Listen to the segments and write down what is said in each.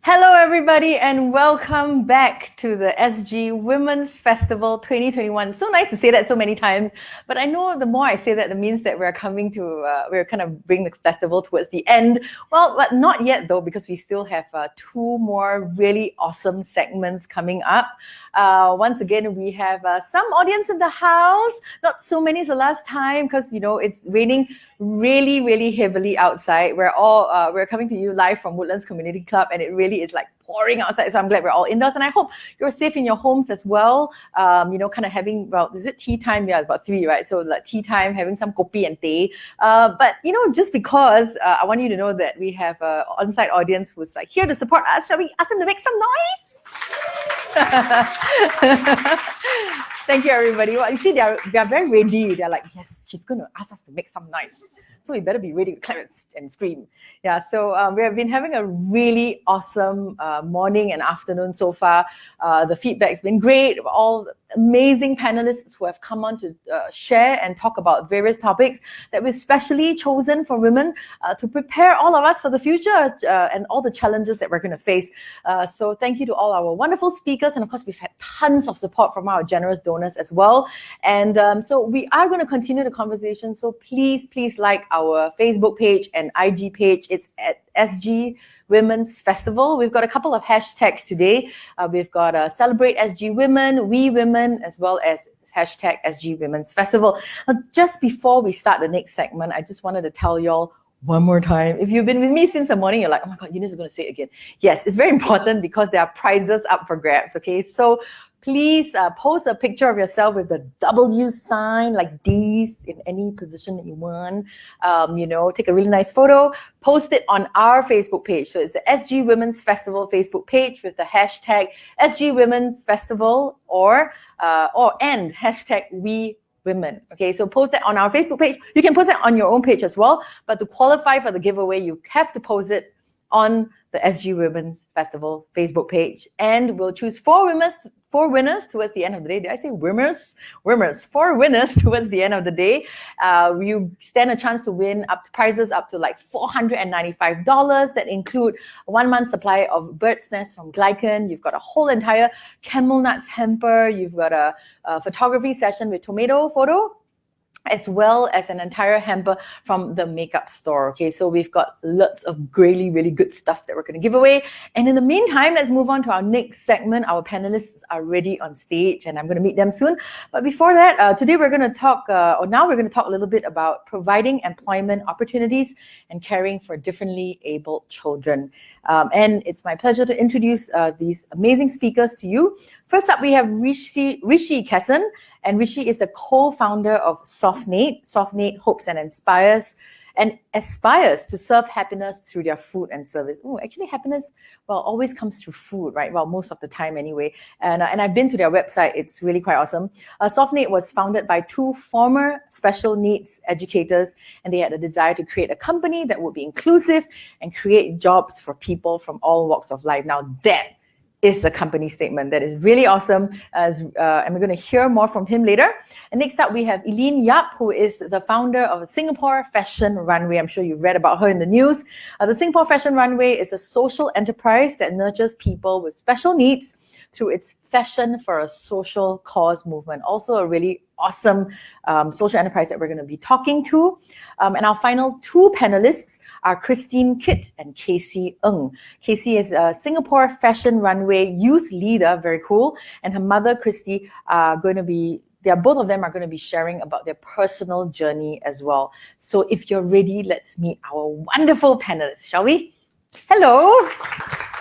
Hello everybody and welcome back to the SG Women's Festival 2021. So nice to say that so many times, but I know the more I say that, it means that we're coming to, we're kind of bringing the festival towards the end. Well, but not yet though, because we still have two more really awesome segments coming up. Once again, we have some audience in the house, not so many as the last time because, you know, it's raining really heavily outside. We're coming to you live from Woodlands Community Club and it really is like pouring outside, so I'm glad we're all indoors and I hope you're safe in your homes as well. You know, kind of having, well, is it tea time? Yeah, about 3, right? So like tea time, having some kopi and teh. But you know, just because I want you to know that we have an on-site audience who's like here to support us, shall we ask them to make some noise? Thank you, everybody. Well, you see, they're very ready. They're like, yes, she's going to ask us to make some noise. So we better be ready to clap and scream. Yeah, so we have been having a really awesome morning and afternoon so far. The feedback's been great. All amazing panelists who have come on to share and talk about various topics that we've specially chosen for women to prepare all of us for the future and all the challenges that we're going to face. So thank you to all our wonderful speakers. And of course, we've had tons of support from our generous donors as well. And so we are going to continue the conversation. So please like our Facebook page and IG page. It's at SG Women's Festival. We've got a couple of hashtags today. We've got Celebrate SG Women, We Women, as well as hashtag SG Women's Festival. Now, just before we start the next segment, I just wanted to tell y'all one more time. If you've been with me since the morning, you're like, oh my God, Eunice is going to say it again. Yes, it's very important because there are prizes up for grabs, okay? So please post a picture of yourself with the W sign, like these, in any position that you want. You know, take a really nice photo, post it on our Facebook page. So it's the SG Women's Festival Facebook page with the hashtag SG Women's Festival and hashtag We Women. Okay, so post that on our Facebook page. You can post it on your own page as well, but to qualify for the giveaway, you have to post it on the SG Women's Festival Facebook page. And we'll choose four winners towards the end of the day. Did I say winners? Winners. 4 winners towards the end of the day. You stand a chance to win prizes up to like $495 that include 1 month supply of bird's nest from Glycan. You've got a whole entire camel nuts hamper. You've got a photography session with tomato photo, as well as an entire hamper from the makeup store. Okay, so we've got lots of really good stuff that we're going to give away. And in the meantime, let's move on to our next segment. Our panelists are ready on stage and I'm going to meet them soon. But before that, today we're going to talk, now we're going to talk a little bit about providing employment opportunities and caring for differently abled children. And it's my pleasure to introduce these amazing speakers to you. First up, we have Rishi Kesen. And Rishi is the co-founder of Softnate. Softnate hopes and aspires to serve happiness through their food and service. Oh, actually happiness, well, always comes through food, right? Well, most of the time anyway. And I've been to their website. It's really quite awesome. Softnate was founded by 2 former special needs educators, and they had a desire to create a company that would be inclusive and create jobs for people from all walks of life. Now that is a company statement that is really awesome, and we're going to hear more from him later. And next up, we have Eileen Yap, who is the founder of Singapore Fashion Runway. I'm sure you've read about her in the news. The Singapore Fashion Runway is a social enterprise that nurtures people with special needs through its Fashion for a Social Cause movement. Also a really awesome social enterprise that we're going to be talking to. And our final 2 panelists are Christine Kitt and Casey Ng. Casey is a Singapore Fashion Runway youth leader, very cool. And her mother, Christy, both of them are going to be sharing about their personal journey as well. So if you're ready, let's meet our wonderful panelists, shall we? Hello.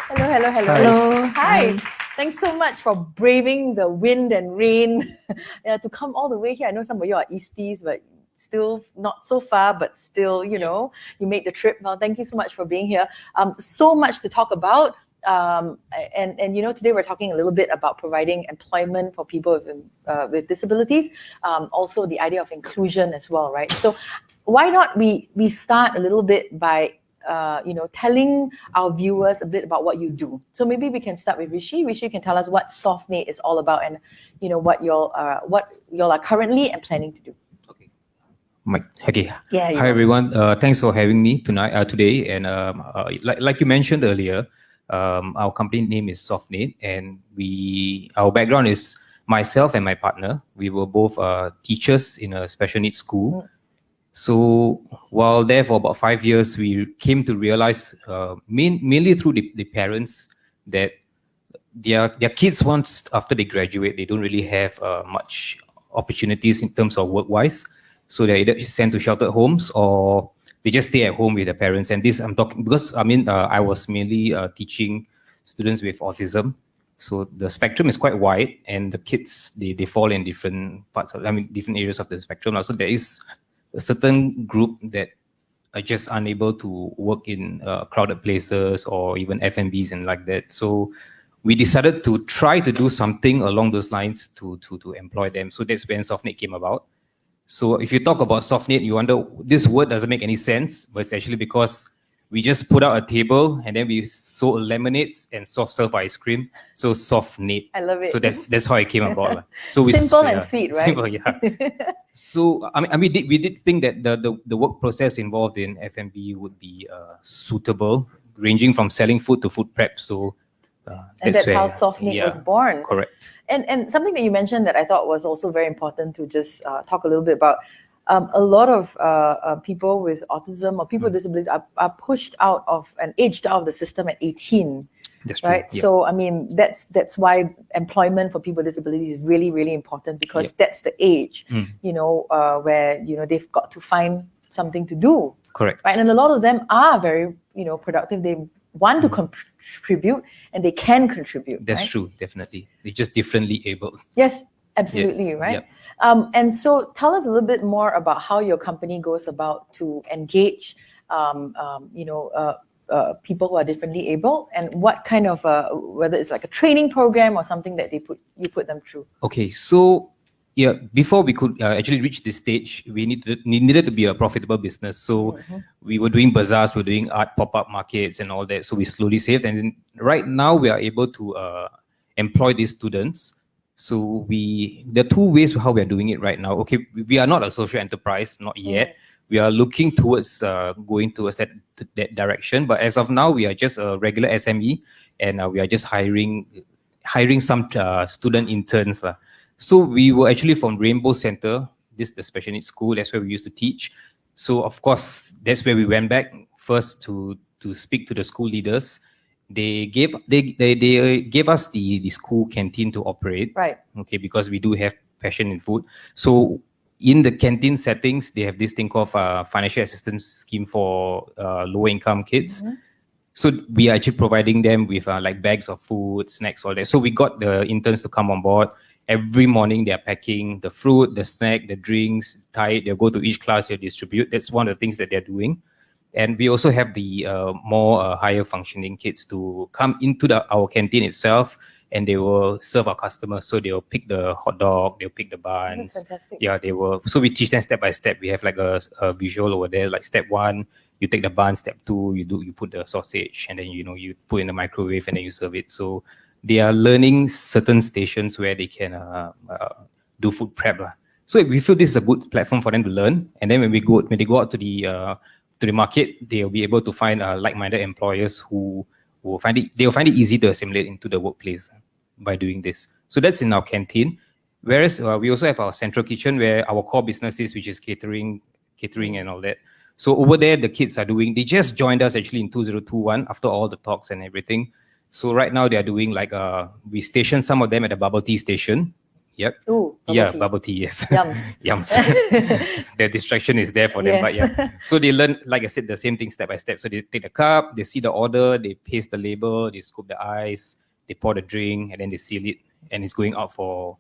Hello. Hi. Thanks so much for braving the wind and rain to come all the way here. I know some of you are Easties, but still not so far, but still, you know, you made the trip. Well, thank you so much for being here. So much to talk about. And you know, today we're talking a little bit about providing employment for people with disabilities. Also the idea of inclusion as well, right? So why not we start a little bit by you know, telling our viewers a bit about what you do. So maybe we can start with Rishi. Rishi can tell us what Softnate is all about and, you know, what y'all are currently and planning to do. Okay. Okay. Yeah. Hi everyone. Thanks for having me today. And like you mentioned earlier, Our company name is SoftNet, and our background is myself and my partner. We were both teachers in a special needs school. So while there for about 5 years, we came to realize, mainly through the parents, that their kids, once after they graduate, they don't really have much opportunities in terms of work-wise. So they're either sent to sheltered homes or they just stay at home with their parents. And this I'm talking because I was mainly teaching students with autism. So the spectrum is quite wide, and the kids, they fall in different different areas of the spectrum. So there is a certain group that are just unable to work in crowded places or even F&Bs and like that. So we decided to try to do something along those lines to employ them. So that's when SoftNet came about. So if you talk about SoftNet, you wonder, this word doesn't make any sense, but it's actually because we just put out a table and then we sold lemonades and soft serve ice cream. So SoftNet. I love it. So that's how it came about. So simple and sweet, right? Simple, yeah. So we did think that the work process involved in F&B would be suitable, ranging from selling food to food prep. So and that's how SoftNet was born. Correct. And something that you mentioned that I thought was also very important to just talk a little bit about. A lot of people with autism or people with disabilities are pushed out of and aged out of the system at 18. That's true. Right. Yeah. So I mean that's why employment for people with disabilities is really, really important, because that's the age, where they've got to find something to do. Correct. Right. And a lot of them are very productive. They want to contribute and they can contribute. That's true, definitely. They're just differently able. Yes, absolutely, yes. right? Yep. And so tell us a little bit more about how your company goes about to engage people who are differently able, and what kind of whether it's like a training program or something that you put them through. Okay, so before we could actually reach this stage, we needed to be a profitable business. So we were doing bazaars, we were doing art pop-up markets and all that. So we slowly saved, and then right now we are able to employ these students. So there are two ways how we are doing it right now. Okay, we are not a social enterprise, not yet. We are looking towards going towards that direction. But as of now, we are just a regular SME, and we are just hiring some student interns. So we were actually from Rainbow Center, the special needs school. That's where we used to teach. So of course, that's where we went back first to speak to the school leaders. They gave us the school canteen to operate. Right. Okay, because we do have passion in food. So in the canteen settings, they have this thing called financial assistance scheme for lower income kids. So we are actually providing them with like bags of food, snacks, all that. So we got the interns to come on board. Every morning they are packing the fruit, the snack, the drinks, they'll go to each class, they'll distribute. That's one of the things that they're doing. And we also have the more higher functioning kids to come into our canteen itself, and they will serve our customers. So they'll pick the hot dog, they'll pick the buns. That's fantastic. Yeah, they will. So we teach them step by step. We have like a visual over there, like step 1, you take the bun, step 2, you put the sausage, and then you put in the microwave and then you serve it. So they are learning certain stations where they can do food prep. So we feel this is a good platform for them to learn. And then when they go out to the market, they'll be able to find like-minded employers who will find it easy to assimilate into the workplace by doing this. So that's in our canteen. Whereas we also have our central kitchen, where our core business is, which is catering and all that. So over there, the kids they just joined us actually in 2021 after all the talks and everything. So right now they are doing like we stationed some of them at the bubble tea station. Yep. Ooh, bubble tea, yes. Yums. Yums. The distraction is there for them, but yeah. So they learn, like I said, the same thing step by step. So they take the cup, they see the order, they paste the label, they scoop the ice, they pour the drink, and then they seal it, and it's going out for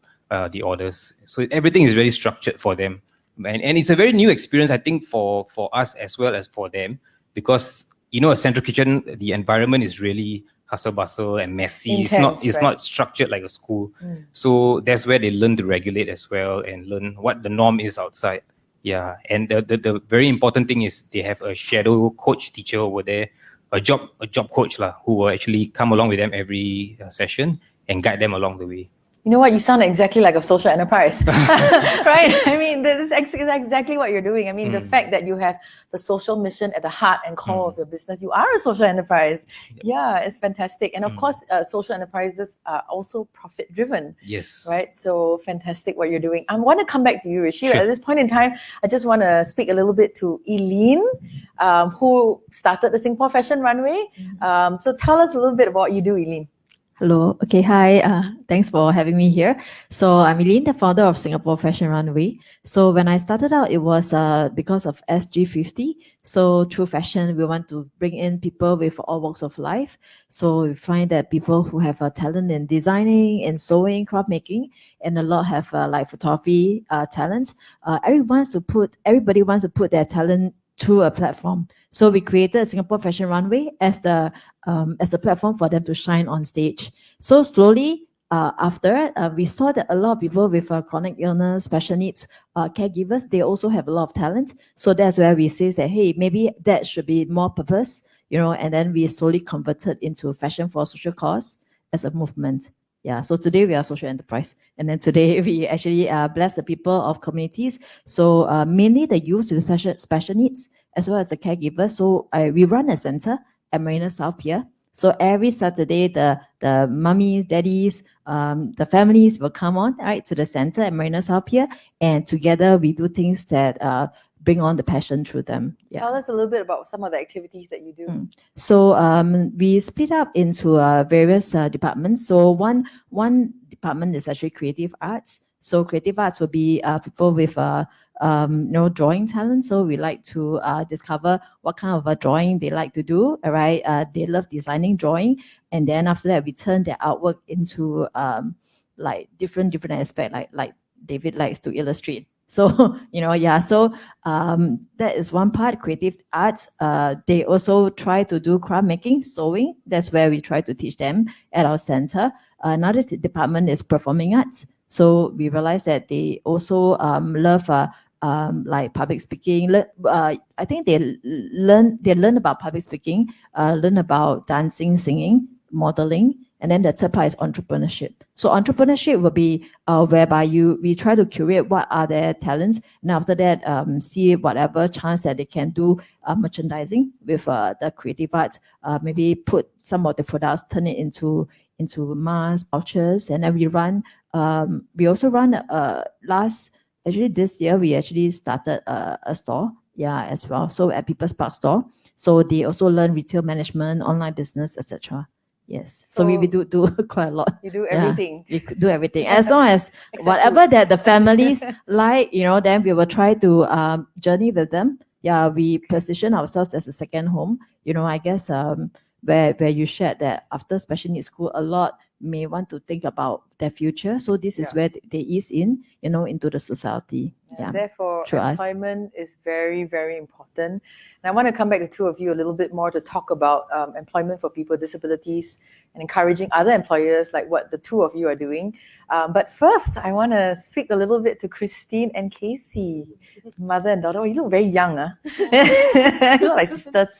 the orders. So everything is very structured for them. And it's a very new experience, I think, for us as well as for them, because, a central kitchen, the environment is really hustle bustle and messy. Intense, it's not structured like a school. So that's where they learn to regulate as well and learn what the norm is outside. Yeah, and the very important thing is they have a shadow coach teacher over there, a job coach who will actually come along with them every session and guide them along the way. You know what? You sound exactly like a social enterprise, right? I mean, this is exactly what you're doing. I mean, the fact that you have the social mission at the heart and core of your business, you are a social enterprise. Yeah, it's fantastic. And of course, social enterprises are also profit-driven. Yes. Right? So fantastic what you're doing. I want to come back to you, Rishi. Sure. At this point in time, I just want to speak a little bit to Eileen, who started the Singapore Fashion Runway. So tell us a little bit about what you do, Eileen. Hello. Okay. Hi. Thanks for having me here. So I'm Eileen, the founder of Singapore Fashion Runway. So when I started out, it was because of SG50. So through fashion, we want to bring in people with all walks of life. So we find that people who have a talent in designing, in sewing, craft making, and a lot have like photography talent. Everybody wants to put their talent through a platform. So we created Singapore Fashion Runway as a platform for them to shine on stage. So slowly after, we saw that a lot of people with chronic illness, special needs, caregivers, they also have a lot of talent. So that's where we say that, hey, maybe that should be more purpose, and then we slowly converted into fashion for social cause as a movement. Yeah, so today we are a social enterprise. And then today we actually bless the people of communities. So mainly the youth with special needs, as well as the caregivers. So we run a center at Marina South Pier. So every Saturday, the mummies, daddies, the families will come on to the center at Marina South Pier, and together we do things that bring on the passion through them. Yeah. Tell us a little bit about some of the activities that you do. So we split up into various departments. So one department is actually creative arts. So creative arts will be people with drawing talent. So we like to discover what kind of a drawing they like to do. Right? They love designing drawing, and then after that we turn their artwork into like different aspects. Like David likes to illustrate. So So that is one part, creative arts. They also try to do craft making, sewing. That's where we try to teach them at our center. Another department is performing arts. So we realize that they also love like public speaking. I think they learn about public speaking, learn about dancing, singing, modeling, and then the third part is entrepreneurship. So entrepreneurship will be whereby we try to curate what are their talents, and after that see whatever chance that they can do merchandising with the creative arts. Maybe put some of the products, turn it into masks, vouchers, and then we also run this year we actually started a store as well. So at People's Park store. So they also learn retail management, online business, etc. Yes. So we do quite a lot. You do everything. We do everything. As long as whatever that the families like, then we will try to journey with them. Yeah, we position ourselves as a second home. I guess where you shared that after special needs school, a lot may want to think about their future. So this is where they ease into the society. Yeah. Therefore, employment is very, very important. And I want to come back to two of you a little bit more to talk about employment for people with disabilities and encouraging other employers like what the two of you are doing. But first, I want to speak a little bit to Christine and Casey, mother and daughter. Oh, you look very young, huh? You look like sisters.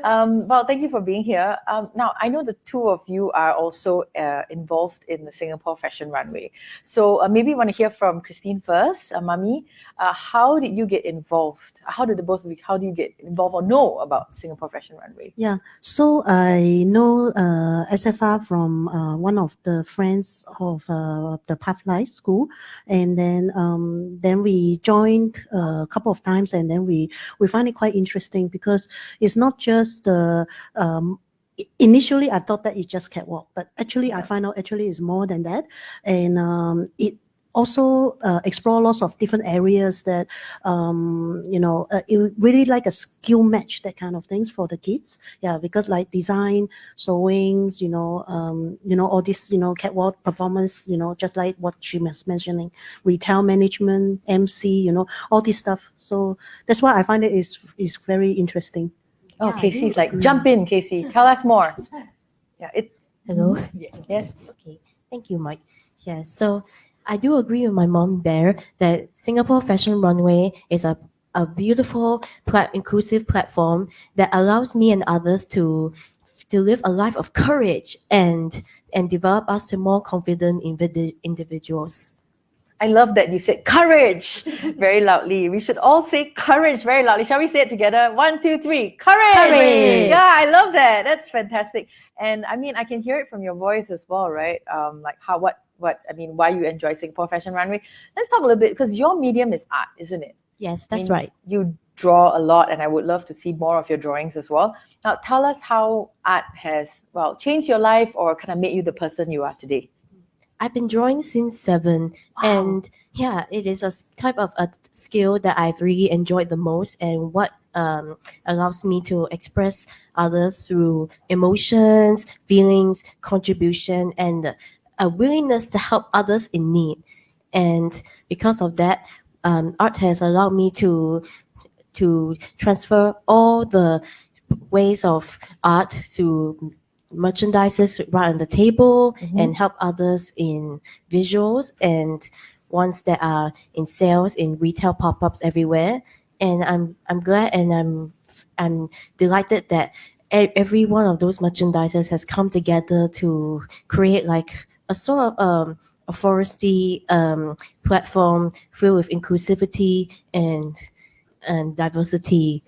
Well, thank you for being here. Now, I know the two of you are also involved in the Singapore Fashion Runway. So maybe you want to hear from Christine first. Mummy, how did you get involved? How do you get involved or know about Singapore Fashion Runway? Yeah, so I know SFR from one of the friends of the Pathlight School, and then we joined a couple of times, and then we find it quite interesting because it's not just the initially I thought that it's just catwalk, but actually I find out actually it's more than that, and it also explore lots of different areas that it really like a skill match, that kind of things for the kids. Yeah, because like design, sewing, all this, catwalk performance, just like what she was mentioning, retail management, MC, all this stuff. So that's why I find it is very interesting. Oh, yeah, Casey's like, jump in, Casey. Tell us more. Yeah. Hello. Yes. Okay. Thank you, Mike. Yes. So I do agree with my mom there that Singapore Fashion Runway is a beautiful, inclusive platform that allows me and others to live a life of courage and develop us to more confident individuals. I love that you said courage very loudly. We should all say courage very loudly. Shall we say it together? 1, 2, 3. Courage! Courage! Yeah, I love that. That's fantastic. And I mean, I can hear it from your voice as well, right? Like why you enjoy Singapore Fashion Runway. Let's talk a little bit, because your medium is art, isn't it? Yes, that's right. You draw a lot, and I would love to see more of your drawings as well. Now, tell us how art has, changed your life or kind of made you the person you are today. I've been drawing since 7, and yeah, it is a type of a skill that I've really enjoyed the most, and what allows me to express others through emotions, feelings, contribution, and a willingness to help others in need. And because of that, art has allowed me to transfer all the ways of art to merchandises right on the table, and help others in visuals and ones that are in sales in retail pop-ups everywhere. And I'm glad, and I'm delighted that every one of those merchandises has come together to create like a sort of a foresty platform filled with inclusivity and diversity.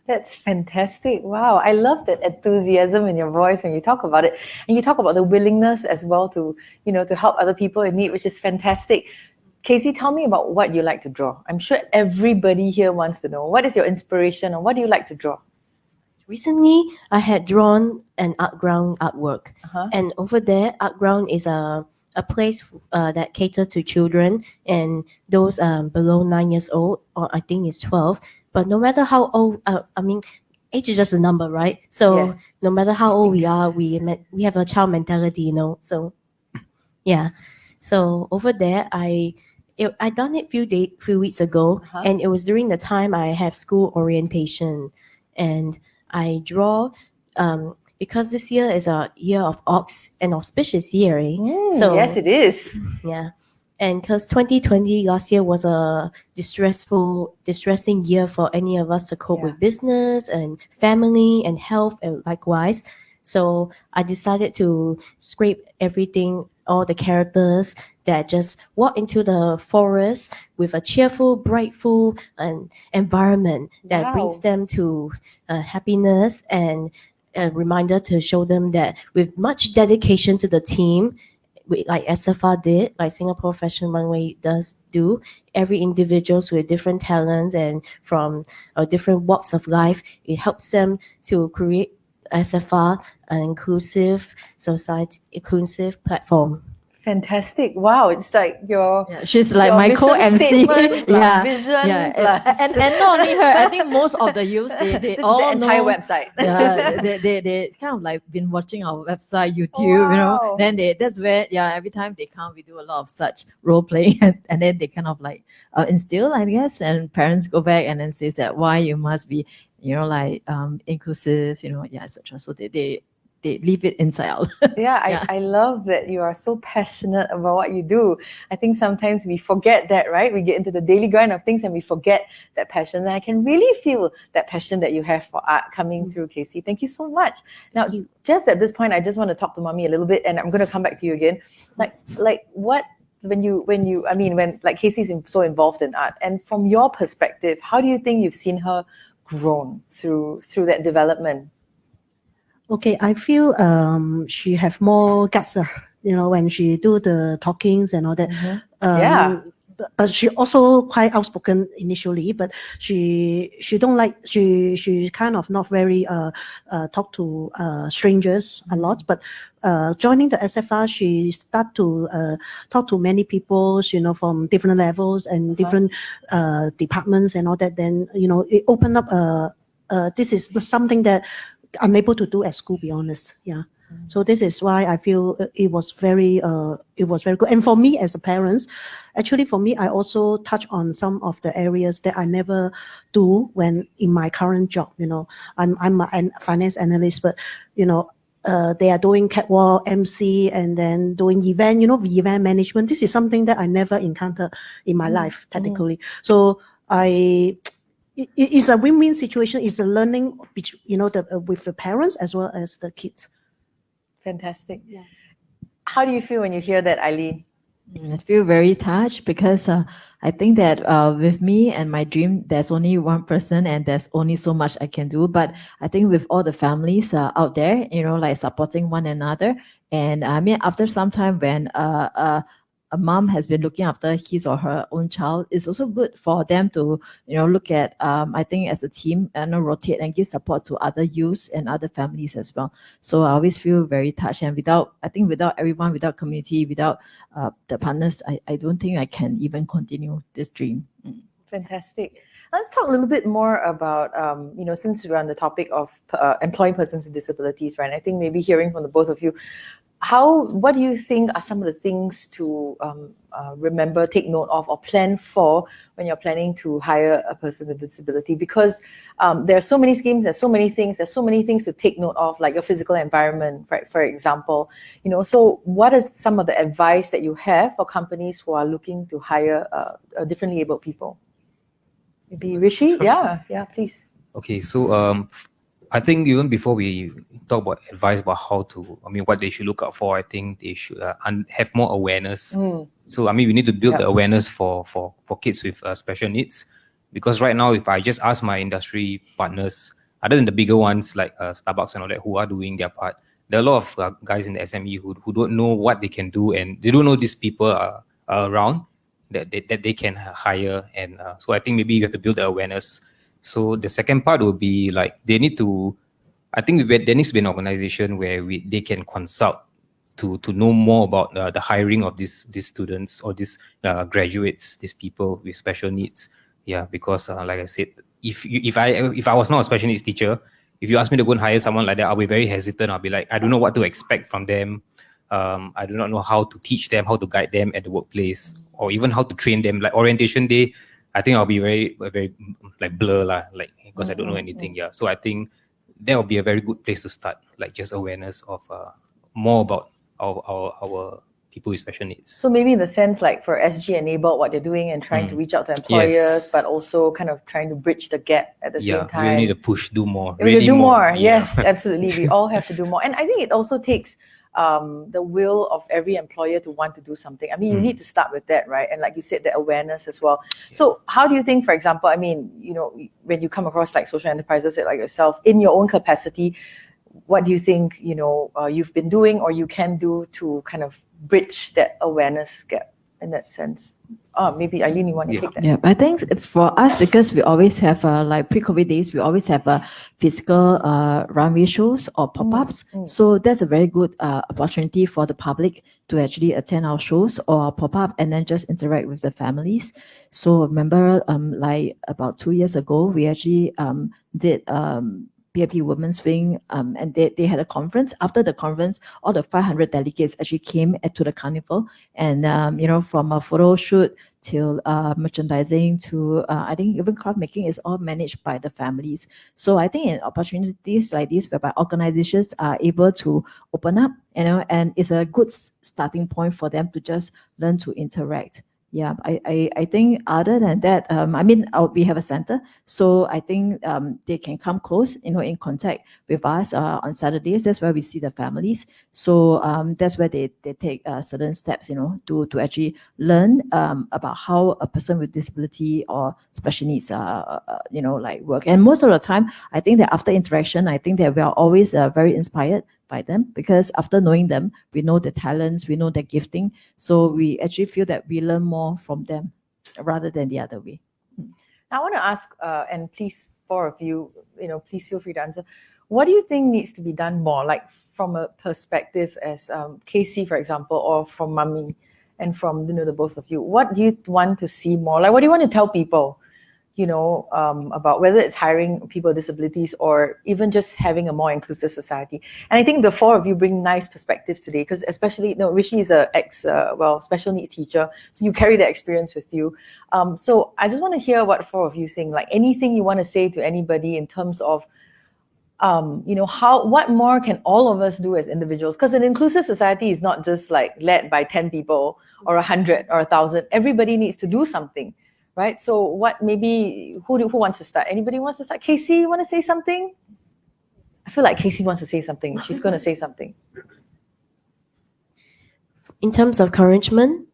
That's fantastic. Wow. I love that enthusiasm in your voice when you talk about it. And you talk about the willingness as well to, to help other people in need, which is fantastic. Casey, tell me about what you like to draw. I'm sure everybody here wants to know. What is your inspiration, or what do you like to draw? Recently, I had drawn an art ground artwork. And over there, art ground is a place that caters to children and those below 9 years old, or I think it's 12. But no matter how old, age is just a number, right? So no matter how old we are, we have a child mentality, So yeah, so over there, I done it few weeks ago, and it was during the time I have school orientation, and I draw because this year is a year of ox, an auspicious year. So yes, it is. Yeah. And because 2020 last year was a distressing year for any of us to cope with business and family and health, and likewise. So I decided to scrape everything, all the characters that just walk into the forest with a cheerful, brightful environment that brings them to happiness, and a reminder to show them that with much dedication to the team, like SFR did, like Singapore Fashion Runway does do, every individuals with different talents and from different walks of life, it helps them to create SFR, an inclusive society, inclusive platform. Fantastic. Wow, it's like she's like my co-MC. Vision. And not only her, I think most of the youths, they all the entire know, website. they kind of like been watching our website, YouTube, Then that's where, every time they come, we do a lot of such role playing, and then they kind of like instill, I guess, and parents go back and then says that why you must be, inclusive, etc. So they leave it inside out. I love that you are so passionate about what you do. I think sometimes we forget that, right? We get into the daily grind of things and we forget that passion. And I can really feel that passion that you have for art coming through, Casey. Thank you so much. Now, just at this point, I just want to talk to Mommy a little bit, and I'm going to come back to you again. Like what, when like Casey's so involved in art, and from your perspective, how do you think you've seen her grown through that development? Okay, I feel she have more guts, when she do the talkings and all that. But she also quite outspoken initially, but she don't like, she kind of not very talk to strangers a lot. But joining the SFR, she start to talk to many people, from different levels and different departments and all that. Then it opened up. This is something that unable to do at school, be honest. So this is why I feel it was very good. And for me as a parent, actually for me, I also touch on some of the areas that I never do when in my current job. I'm a finance analyst, but they are doing catwalk, MC, and then doing event, event management. This is something that I never encountered in my life technically. So it's a win-win situation. It's a learning, with the parents as well as the kids. Fantastic. Yeah. How do you feel when you hear that, Eileen? I feel very touched because I think that with me and my dream, there's only one person and there's only so much I can do. But I think with all the families out there, like supporting one another. And I mean, after some time when a mom has been looking after his or her own child, it's also good for them to, look at, I think as a team, rotate and give support to other youths and other families as well. So I always feel very touched. And without everyone, without community, without the partners, I don't think I can even continue this dream. Fantastic. Let's talk a little bit more about, since we're on the topic of employing persons with disabilities, right? I think maybe hearing from the both of you, what do you think are some of the things to remember, take note of, or plan for when you're planning to hire a person with disability? Because there are so many schemes, there's so many things to take note of, like your physical environment, right, for example. So what is some of the advice that you have for companies who are looking to hire differently abled people? Maybe Rishi? Yeah, please. Okay, so I think even before we talk about advice about what they should look out for, I think they should have more awareness. So we need to build the awareness for kids with special needs, because right now, if I just ask my industry partners, other than the bigger ones like Starbucks and all that, who are doing their part, there are a lot of guys in the SME who don't know what they can do, and they don't know these people are around that they can hire. And so I think maybe you have to build the awareness. So the second part would be like there needs to be an organization where they can consult to know more about the hiring of these students or these graduates, these people with special needs. Yeah, because like I said, if I was not a special needs teacher, if you ask me to go and hire someone like that, I'll be very hesitant. I'll be like, I don't know what to expect from them. I do not know how to teach them, how to guide them at the workplace, or even how to train them. Like orientation day, I think I'll be very like blur lah, like because I don't know anything. Yeah, so I think that will be a very good place to start, like just awareness of more about our people with special needs. So maybe in the sense like for SG Enable, what they're doing and trying to reach out to employers, but also kind of trying to bridge the gap at the same time. Yeah, we need to do more. We need to do more. Yes, absolutely. We all have to do more. And I think it also takes the will of every employer to want to do something. I mean, you need to start with that, right? And like you said, the awareness as well. So how do you think, for example, I mean, when you come across like social enterprises like yourself, in your own capacity, what do you think, you've been doing or you can do to kind of bridge that awareness gap in that sense? Maybe Eileen, you want to take that? Yeah, I think for us, because we always have like pre-COVID days, we always have physical runway shows or pop-ups. So that's a very good opportunity for the public to actually attend our shows or pop-up and then just interact with the families. So remember, like about 2 years ago, we actually did PAP Women's Wing, and they had a conference. After the conference, all the 500 delegates actually came to the carnival, and from a photo shoot till merchandising to I think even craft making is all managed by the families. So I think in opportunities like this, whereby organizations are able to open up, and it's a good starting point for them to just learn to interact. Yeah, I think other than that, we have a center, so I think they can come close, in contact with us on Saturdays. That's where we see the families. So that's where they take certain steps, to actually learn about how a person with disability or special needs, like work. And most of the time, I think that after interaction, I think that we are always very inspired by them, because after knowing them, we know the talents, we know their gifting, so we actually feel that we learn more from them rather than the other way. I want to ask, and please, four of you, please feel free to answer. What do you think needs to be done more, like from a perspective as Casey, for example, or from Mummy, and from the both of you? What do you want to see more? Like, what do you want to tell people? About whether it's hiring people with disabilities or even just having a more inclusive society. And I think the four of you bring nice perspectives today, because especially, Rishi is a special needs teacher, so you carry that experience with you. So I just want to hear what four of you think, like anything you want to say to anybody in terms of, what more can all of us do as individuals? Because an inclusive society is not just like led by 10 people or 100 or 1,000. Everybody needs to do something. right? So what maybe, who wants to start? Anybody wants to start? Casey, you want to say something? I feel like Casey wants to say something. She's going to say something. In terms of encouragement,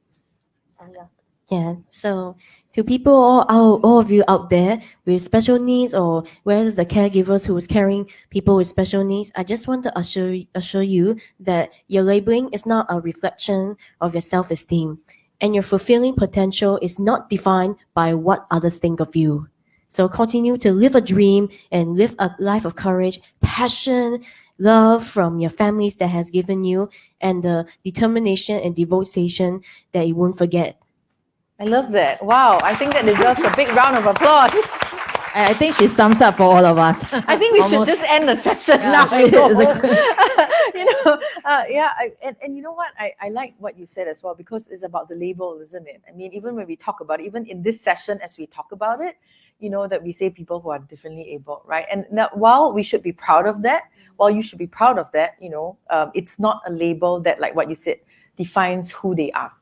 yeah. So to people, all of you out there with special needs, or whereas the caregivers who is caring people with special needs, I just want to assure you that your labeling is not a reflection of your self-esteem, and your fulfilling potential is not defined by what others think of you. So continue to live a dream and live a life of courage, passion, love from your families that has given you, and the determination and devotion that you won't forget. I love that. Wow, I think that deserves a big round of applause. I think she sums up for all of us. I think we should just end the session now. And go home. And you know what? I like what you said as well, because it's about the label, isn't it? I mean, even when we talk about it, even in this session, as we talk about it, you know, that we say people who are differently able, right? And that while we should be proud of that, while you should be proud of that, you know, it's not a label that, like what you said, defines who they are,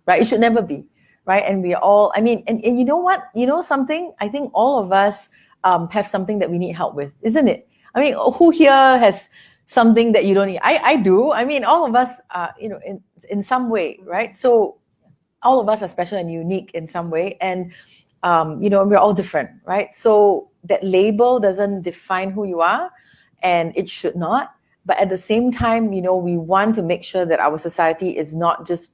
right? It should never be. Right, and we are all, I mean, and you know what? You know something? I think all of us have something that we need help with, isn't it? I mean, who here has something that you don't need? I do. I mean, all of us, you know, in some way, right? So all of us are special and unique in some way, and you know, we're all different, right? So that label doesn't define who you are, and it should not. But at the same time, you know, we want to make sure that our society is not just,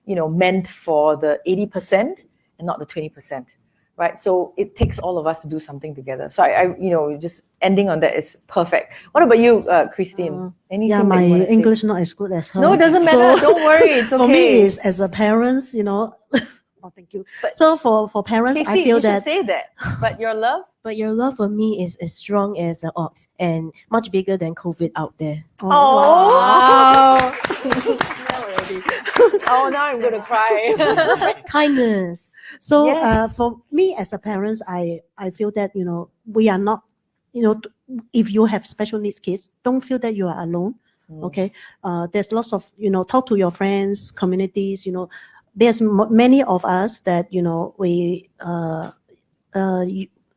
you know, meant for the 80% and not the 20%, right? So it takes all of us to do something together. So I you know, just ending on that is perfect. What about you, Christine? Anything Yeah, that my you want to say? English not as good as her. No, it doesn't matter. Don't worry. It's okay. For me, is as a parents, you know. Oh, thank you. But so for parents, Casey, I feel you that. should say that. But your love? But your love for me is as strong as an ox and much bigger than COVID out there. Wow. Oh, now I'm going to cry. Kindness. So Yes. for me as a parent, I feel that, you know, we are not, you know, if you have special needs kids, don't feel that you are alone. Okay. There's lots of, you know, talk to your friends, communities, you know, there's many of us that, you know, we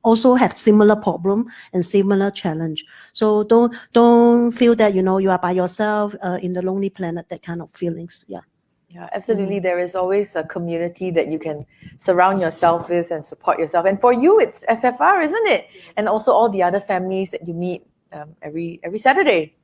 also have similar problem and similar challenge. So don't feel that, you know, you are by yourself in the lonely planet, that kind of feelings. Yeah. Yeah, absolutely. There is always a community that you can surround yourself with and support yourself. And for you, it's SFR, isn't it? And also all the other families that you meet every Saturday.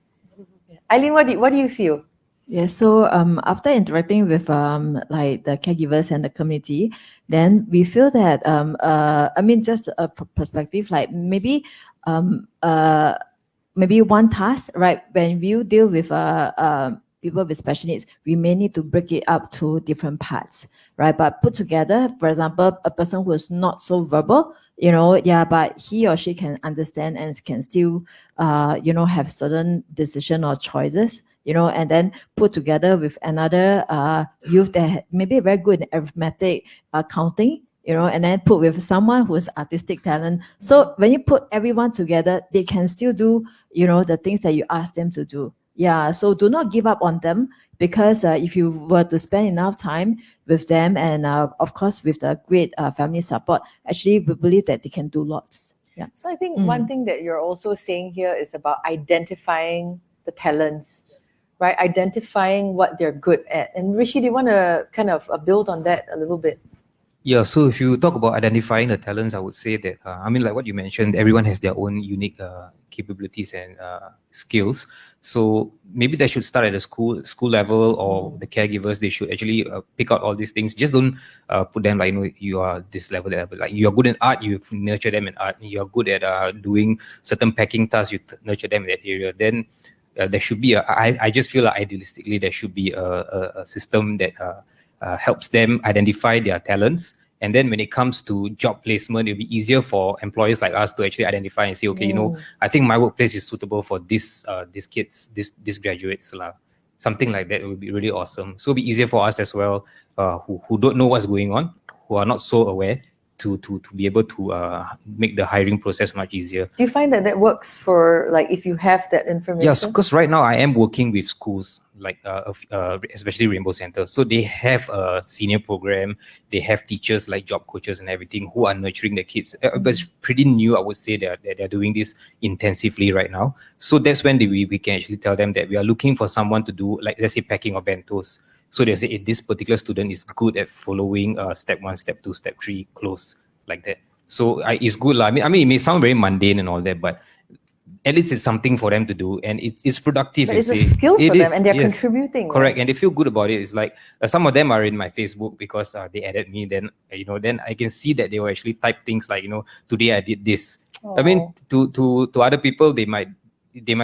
Eileen, what do you feel? Yeah, so after interacting with like the caregivers and the community, then we feel that I mean, just a perspective, like maybe maybe one task, right? When you deal with people with special needs, we may need to break it up to different parts, right? But put together, for example, a person who is not so verbal, you know, yeah, but he or she can understand and can still, you know, have certain decision or choices, you know, and then put together with another youth that may be very good in arithmetic, counting, you know, and then put with someone who is artistic talent. So when you put everyone together, they can still do, you know, the things that you ask them to do. Yeah, so do not give up on them, because if you were to spend enough time with them and of course with the great family support, actually we believe that they can do lots. Yeah. So I think one thing that you're also saying here is about identifying the talents, right? Identifying what they're good at. And Rishi, do you want to kind of build on that a little bit? Yeah, so if you talk about identifying the talents, I would say that, I mean, like what you mentioned, everyone has their own unique capabilities and skills. So maybe they should start at the school level, or the caregivers, they should actually pick out all these things. Just don't put them like, you know, you are this level, that level. Like you are good in art, you nurture them in art. You are good at doing certain packing tasks, you nurture them in that area. Then there should be I just feel like idealistically there should be a system that helps them identify their talents, and then when it comes to job placement, it'll be easier for employers like us to actually identify and say, okay, you know, I think my workplace is suitable for these kids, these graduates, something like that. It would be really awesome. So it'll be easier for us as well, who don't know what's going on, who are not so aware, to be able to make the hiring process much easier. Do you find that that works for, like, if you have that information? Yes, because right now I am working with schools like especially Rainbow Center. So they have a senior program, they have teachers like job coaches and everything who are nurturing the kids. But it's pretty new, I would say, that they're doing this intensively right now. So that's when we can actually tell them that we are looking for someone to do, like, let's say, packing of bentos. So they say, if this particular student is good at following step 1, step 2, step 3, close, like that. So it's good. I mean, it may sound very mundane and all that, but at least it's something for them to do, and it's productive. But it's a skill for them, and they're yes, contributing. Correct, right? and they feel good about it. It's like some of them are in my Facebook because they added me. Then then I can see that they will actually type things like, today I did this. I mean, to other people, they might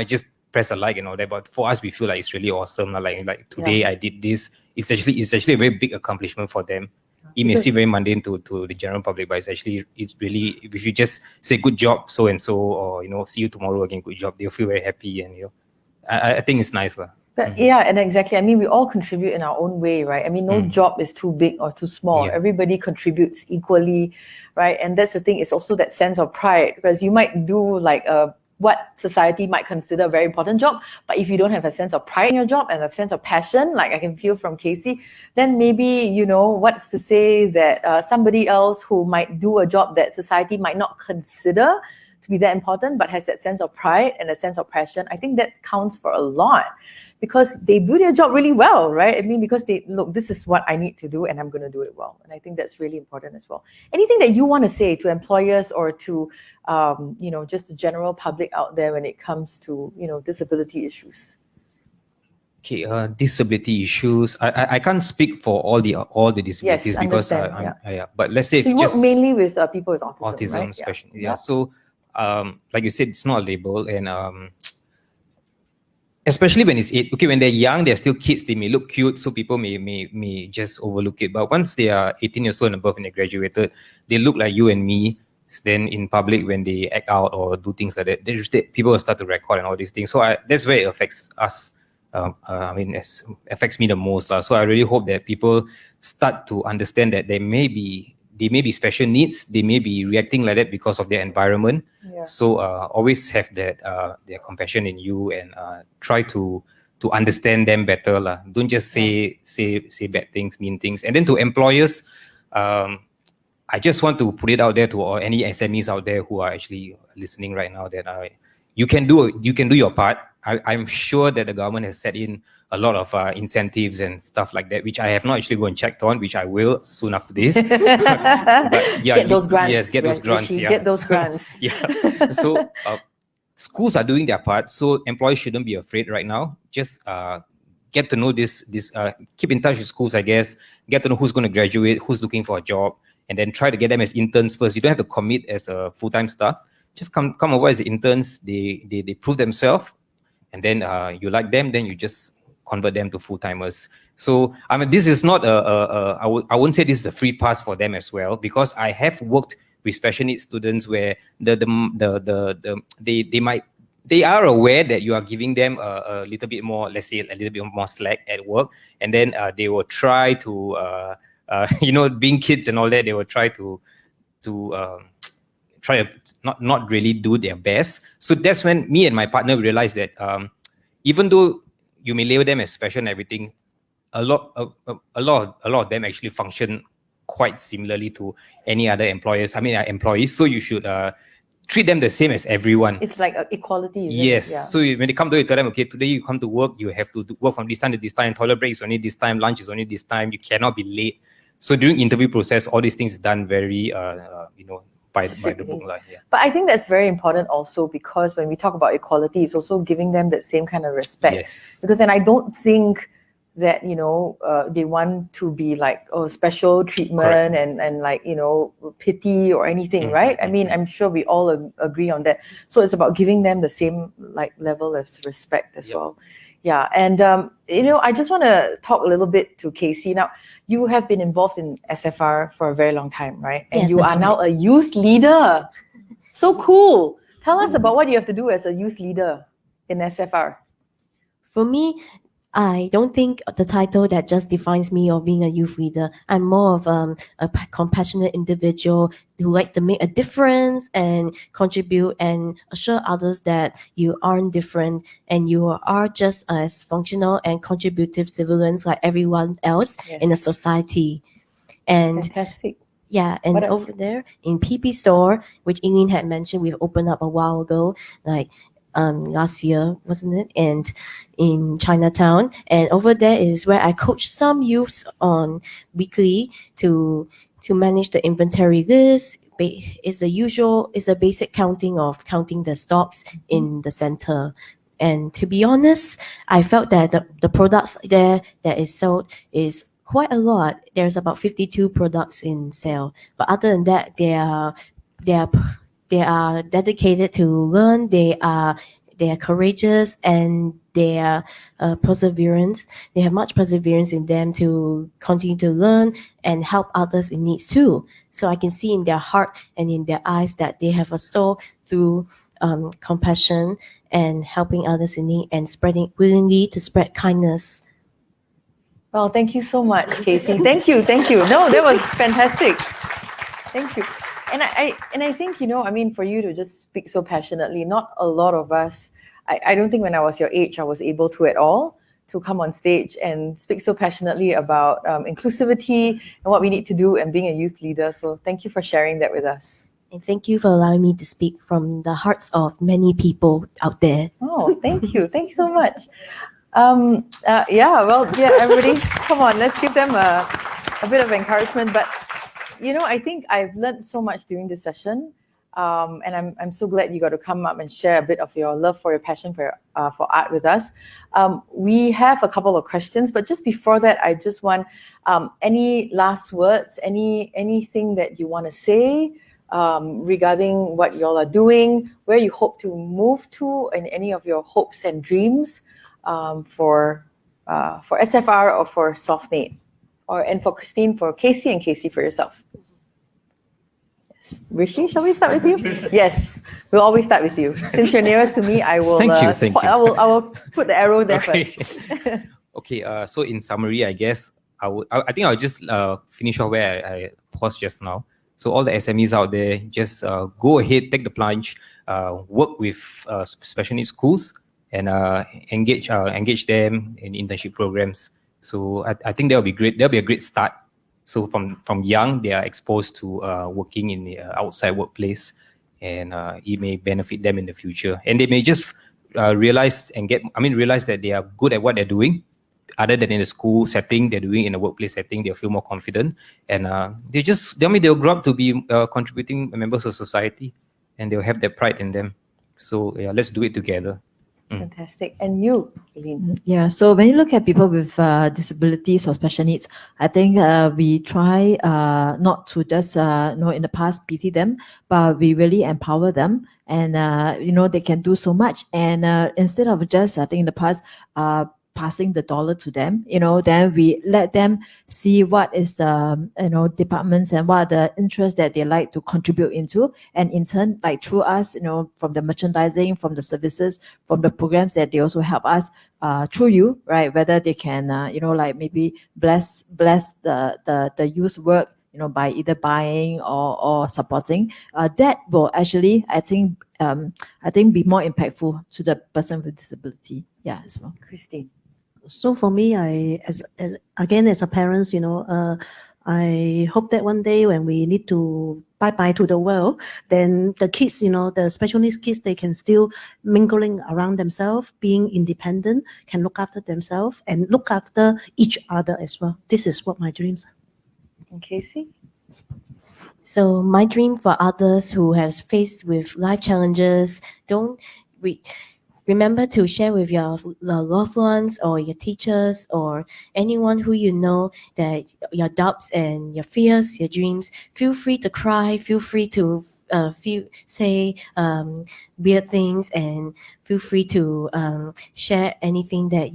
just press a like and all that, but for us, we feel like it's really awesome. Like today I did this. It's actually a very big accomplishment for them. It may seem very mundane to the general public, but it's really, if you just say good job so and so, or see you tomorrow again, good job, they'll feel very happy, and I think it's nice. But yeah, and exactly. I mean, we all contribute in our own way, right? I mean, no job is too big or too small. Yeah. Everybody contributes equally, right? And that's the thing. It's also that sense of pride, because you might do like what society might consider a very important job, but if you don't have a sense of pride in your job and a sense of passion, like I can feel from Casey, then maybe, what's to say that somebody else who might do a job that society might not consider to be that important, but has that sense of pride and a sense of passion, I think that counts for a lot, because they do their job really well, right? I mean, because look, this is what I need to do and I'm going to do it well. And I think that's really important as well. Anything that you want to say to employers or to, just the general public out there when it comes to, disability issues? Okay, disability issues. I can't speak for all the disabilities, Yes, because but let's say so if you work just mainly with people with autism, right? especially. Yeah. So like you said, it's not a label, and especially when when they're young, they're still kids, they may look cute, so people may just overlook it. But once they are 18 years old and above and they graduated, they look like you and me. Then in public, when they act out or do things like that, people will start to record and all these things. So that's where it affects us. It affects me the most. So I really hope that people start to understand that they may be special needs. They may be reacting like that because of their environment. Yeah. So always have that their compassion in you, and try to understand them better. Don't just say bad things, mean things. And then to employers, I just want to put it out there to any SMEs out there who are actually listening right now, that you can do your part. I'm sure that the government has set in a lot of incentives and stuff like that, which I have not actually gone and checked on, which I will soon after this. But, yeah, get those grants. Yes, get those grants. Rishi, Yeah. Get those grants. Yeah. So schools are doing their part, so employees shouldn't be afraid right now. Just get to know this. Keep in touch with schools, I guess. Get to know who's going to graduate, who's looking for a job, and then try to get them as interns first. You don't have to commit as a full-time staff. Just come over as interns. They prove themselves, and then you like them, then you just convert them to full-timers. So I mean, this is not I wouldn't say this is a free pass for them as well, because I have worked with special needs students where they are aware that you are giving them a little bit more, let's say a little bit more slack at work, and then they will try to being kids and all that, they will try to not really do their best. So that's when me and my partner realized that even though you may label them as special and everything, a lot of them actually function quite similarly to any other employees. So you should treat them the same as everyone. It's like equality. Yes. Yeah. So when they come to you, tell them, okay, today you come to work, you have to work from this time to this time. Toilet break is only this time. Lunch is only this time. You cannot be late. So during interview process, all these things done very, by the book. Yeah. But I think that's very important also, because when we talk about equality, it's also giving them that same kind of respect. Yes. Because then I don't think that, they want to be like, special treatment. Correct. and like, pity or anything, right? I mean, I'm sure we all agree on that. So it's about giving them the same like level of respect as well. Yeah. And, I just want to talk a little bit to Casey. Now, you have been involved in SFR for a very long time, right? And Yes, you that's are now a youth leader. So cool. Tell us about what you have to do as a youth leader in SFR. For me, I don't think the title that just defines me of being a youth leader. I'm more of compassionate individual who likes to make a difference and contribute and assure others that you aren't different and you are just as functional and contributive civilians like everyone else in the Yes. society. And Fantastic. yeah, and What else? over there in PP store, which Eileen had mentioned, we've opened up a while ago, like last year, wasn't it? And in Chinatown, and over there is where I coach some youths on weekly to manage the inventory list. It's the usual, it's a basic counting the stocks in the center. And to be honest, I felt that the products there that is sold is quite a lot. There's about 52 products in sale. But other than that, they are dedicated to learn. They are courageous and they are perseverance. They have much perseverance in them to continue to learn and help others in needs too. So I can see in their heart and in their eyes that they have a soul through compassion and helping others in need and willingly to spread kindness. Well, thank you so much, Casey. Thank you. No, that was fantastic. Thank you. And I think, I mean, for you to just speak so passionately, not a lot of us, I don't think when I was your age, I was able to at all, to come on stage and speak so passionately about inclusivity and what we need to do and being a youth leader. So thank you for sharing that with us. And thank you for allowing me to speak from the hearts of many people out there. Oh, thank you. Thank you so much. Everybody, come on, let's give them a bit of encouragement. But, I think I've learned so much during this session. And I'm so glad you got to come up and share a bit of your love for your passion for art with us. We have a couple of questions, but just before that, I just want any last words, anything that you want to say regarding what you all are doing, where you hope to move to, and any of your hopes and dreams for SFR or for SoftNate, and for Christine, for Casey, and Casey for yourself. Yes. Rishi, shall we start with you? Yes, we'll always start with you. Since you're nearest to me, I will. Thank you. I will put the arrow there first. Okay. So in summary, I guess I think I'll just finish off where I paused just now. So all the SMEs out there, just go ahead, take the plunge, work with special needs schools, and engage them in internship programs. So I think that'll be great. That'll be a great start. So from young, they are exposed to working in the outside workplace, and it may benefit them in the future. And they may just realize that they are good at what they're doing, other than in the school setting, they're doing in a workplace setting. They'll feel more confident, and they'll grow up to be contributing members of society, and they'll have that pride in them. So yeah, let's do it together. Fantastic. And you, Eileen? Yeah, so when you look at people with disabilities or special needs, I think we try not to just, in the past pity them, but we really empower them. And, they can do so much. And instead of just, I think in the past, passing the dollar to them, then we let them see what is the, departments and what are the interests that they like to contribute into. And in turn, like through us, from the merchandising, from the services, from the programs that they also help us through you, right? Whether they can, maybe bless the youth work, by either buying or supporting, that will actually, I think, be more impactful to the person with disability. Yeah, as well. Christine. So for me, as a parent, I hope that one day when we need to bye-bye to the world, then the kids, the special needs kids, they can still mingling around themselves, being independent, can look after themselves and look after each other as well. This is what my dreams are. And Casey? So my dream for others who have faced with life challenges, remember to share with your loved ones or your teachers or anyone who you know that your doubts and your fears, your dreams. Feel free to cry. Feel free to say weird things, and feel free to share anything that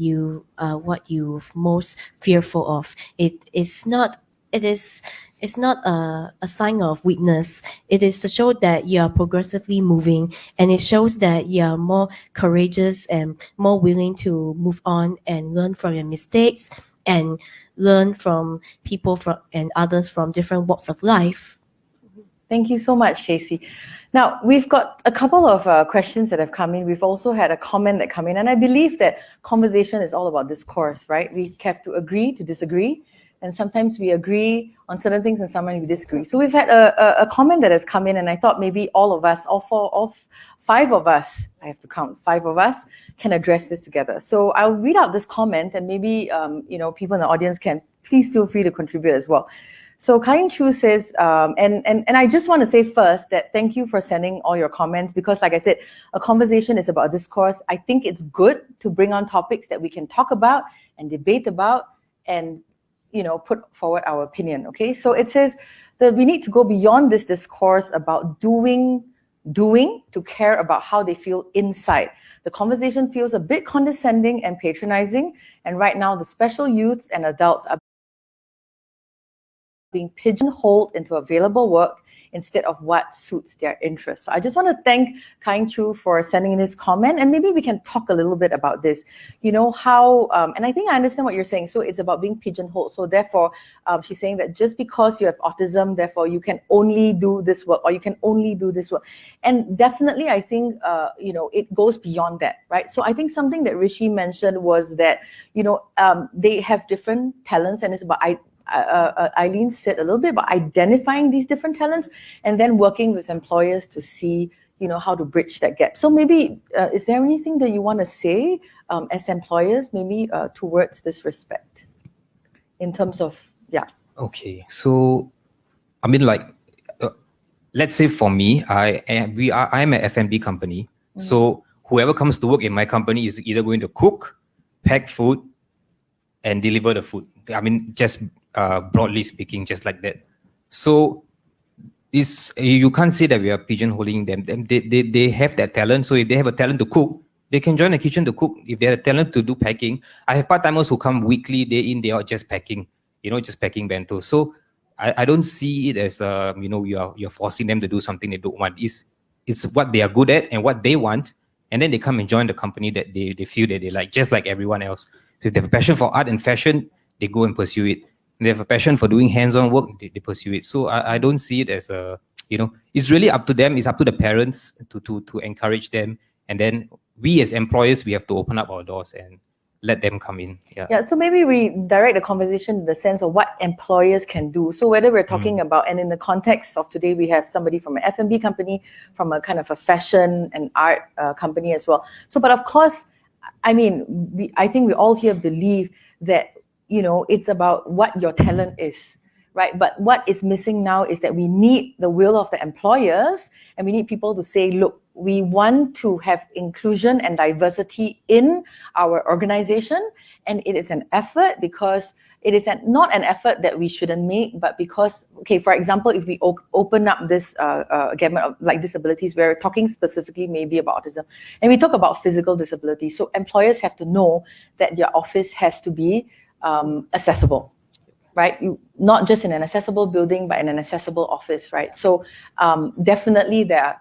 what you're most fearful of. It is not it's not a sign of weakness. It is to show that you are progressively moving, and it shows that you are more courageous and more willing to move on and learn from your mistakes and learn from people and others from different walks of life. Thank you so much, Casey. Now, we've got a couple of questions that have come in. We've also had a comment that come in, and I believe that conversation is all about discourse, right? We have to agree to disagree, and sometimes we agree on certain things and sometimes we disagree. So we've had a comment that has come in, and I thought maybe all of us, five of us, I have to count, 5 of us, can address this together. So I'll read out this comment, and maybe people in the audience can please feel free to contribute as well. So Kain Chu says, and I just want to say first that thank you for sending all your comments, because like I said, a conversation is about discourse. I think it's good to bring on topics that we can talk about and debate about and put forward our opinion, okay? So it says that we need to go beyond this discourse about doing to care about how they feel inside. The conversation feels a bit condescending and patronizing, and right now the special youths and adults are being pigeonholed into available work instead of what suits their interests. So I just want to thank Kain Chu for sending in his comment, and maybe we can talk a little bit about this. How, and I think I understand what you're saying. So it's about being pigeonholed. So therefore, she's saying that just because you have autism, therefore you can only do this work or you can only do this work. And definitely, I think, it goes beyond that, right? So I think something that Rishi mentioned was that, they have different talents, and it's about Eileen said a little bit about identifying these different talents and then working with employers to see, how to bridge that gap. So maybe, is there anything that you want to say as employers, maybe towards this respect in terms of, yeah. Okay, so, I mean, let's say for me, I'm an F&B company. Mm-hmm. So whoever comes to work in my company is either going to cook, pack food, and deliver the food. I mean, just broadly speaking, just like that. So you can't say that we are pigeonholing them. They have that talent. So if they have a talent to cook, they can join the kitchen to cook. If they have a talent to do packing, I have part-timers who come weekly, day in, day out, just packing, just packing bento. So I don't see it as, you're forcing them to do something they don't want. It's what they are good at and what they want. And then they come and join the company that they feel that they like, just like everyone else. So if they have a passion for art and fashion, they go and pursue it. They have a passion for doing hands-on work, they pursue it. So I don't see it as a, it's really up to them. It's up to the parents to encourage them. And then we as employers, we have to open up our doors and let them come in. Yeah, so maybe we direct the conversation in the sense of what employers can do. So whether we're talking about, and in the context of today, we have somebody from an F&B company, from a kind of a fashion and art company as well. So, but of course, I mean, I think we all here believe that, it's about what your talent is, right? But what is missing now is that we need the will of the employers, and we need people to say, look, we want to have inclusion and diversity in our organization, and it is an effort because it is not an effort that we shouldn't make, but because, okay, for example, if we open up this gamut of disabilities, we're talking specifically maybe about autism, and we talk about physical disability. So employers have to know that your office has to be accessible, right? Not just in an accessible building, but in an accessible office, right? So definitely there are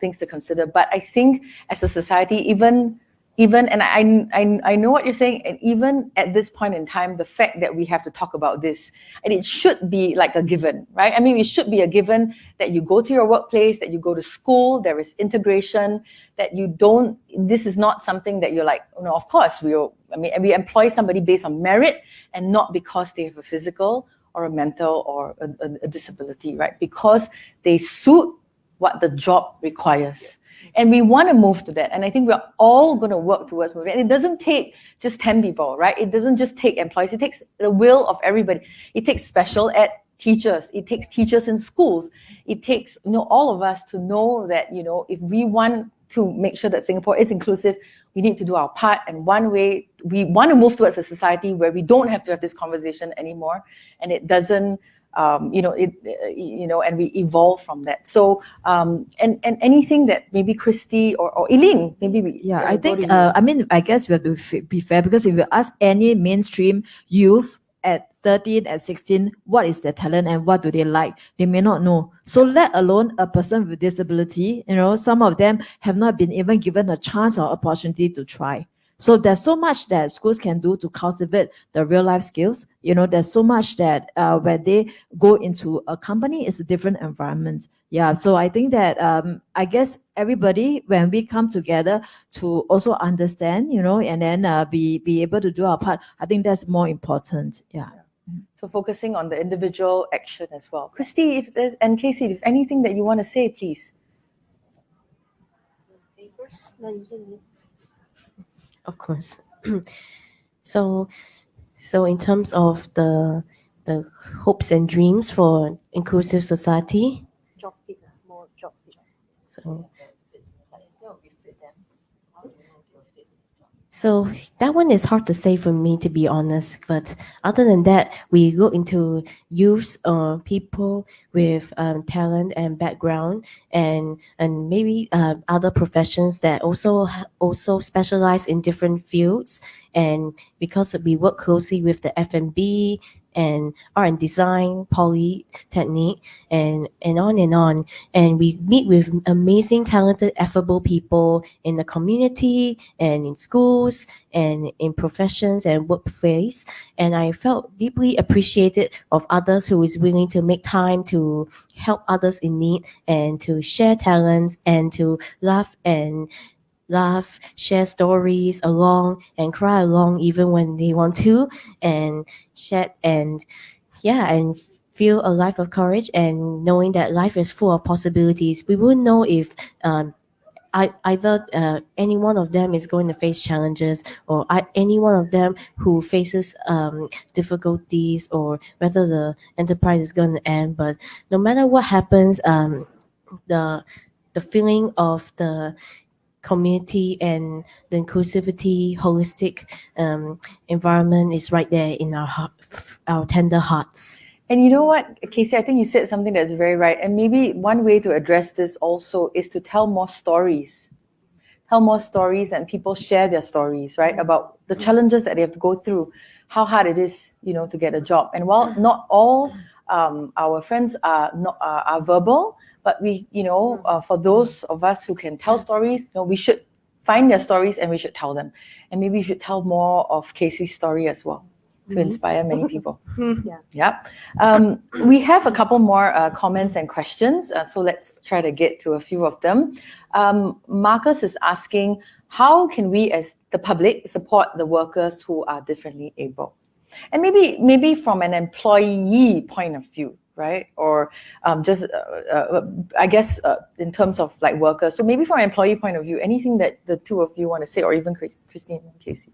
things to consider. But I think as a society, even and I know what you're saying, and even at this point in time, the fact that we have to talk about this, and it should be like a given, right? I mean, it should be a given that you go to your workplace, that you go to school, there is integration, that you don't, this is not something that you're like, of course, we employ somebody based on merit and not because they have a physical or a mental or a disability, right? Because they suit what the job requires. And we want to move to that. And I think we're all going to work towards moving. And it doesn't take just 10 people, right? It doesn't just take employees. It takes the will of everybody. It takes special ed teachers. It takes teachers in schools. It takes all of us to know that, if we want to make sure that Singapore is inclusive, we need to do our part. And one way, we want to move towards a society where we don't have to have this conversation anymore. And it doesn't, and we evolve from that. So, and anything that maybe Christy or Eileen, maybe we... I think, I guess we have to be fair, because if you ask any mainstream youth 13 and 16, what is their talent and what do they like? They may not know. So let alone a person with disability, some of them have not been even given a chance or opportunity to try. So there's so much that schools can do to cultivate the real life skills. There's so much that when they go into a company, it's a different environment. Yeah, so I think that I guess everybody, when we come together to also understand, and then be able to do our part, I think that's more important. Yeah. So focusing on the individual action as well. Christy, and Casey, if anything that you want to say, please. Of course. So in terms of the hopes and dreams for inclusive society. So that one is hard to say for me, to be honest. But other than that, we look into youths or people with talent and background, and maybe other professions that also specialize in different fields. And because we work closely with the F&B and art and design, polytechnic, and on, and we meet with amazing, talented, affable people in the community and in schools and in professions and workplace. And I felt deeply appreciated of others who is willing to make time to help others in need and to share talents and to laugh, share stories along, and cry along even when they want to, and chat and feel a life of courage, and knowing that life is full of possibilities. We wouldn't know if either any one of them is going to face challenges, or any one of them who faces difficulties, or whether the enterprise is going to end. But no matter what happens, the feeling of the community and the inclusivity, holistic environment is right there in our tender hearts. And you know what, Casey, I think you said something that's very right. And maybe one way to address this also is to tell more stories. Tell more stories, and people share their stories, right? About the challenges that they have to go through, how hard it is, to get a job. And while not all our friends are verbal, but we, for those of us who can tell stories, we should find their stories and we should tell them. And maybe we should tell more of Casey's story as well, to inspire many people. Yeah. We have a couple more comments and questions, so let's try to get to a few of them. Marcus is asking, how can we as the public support the workers who are differently able? And maybe from an employee point of view, right? Or just, I guess, in terms of like workers. So maybe from an employee point of view, anything that the two of you want to say, or even Christine and Casey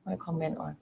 want to comment on?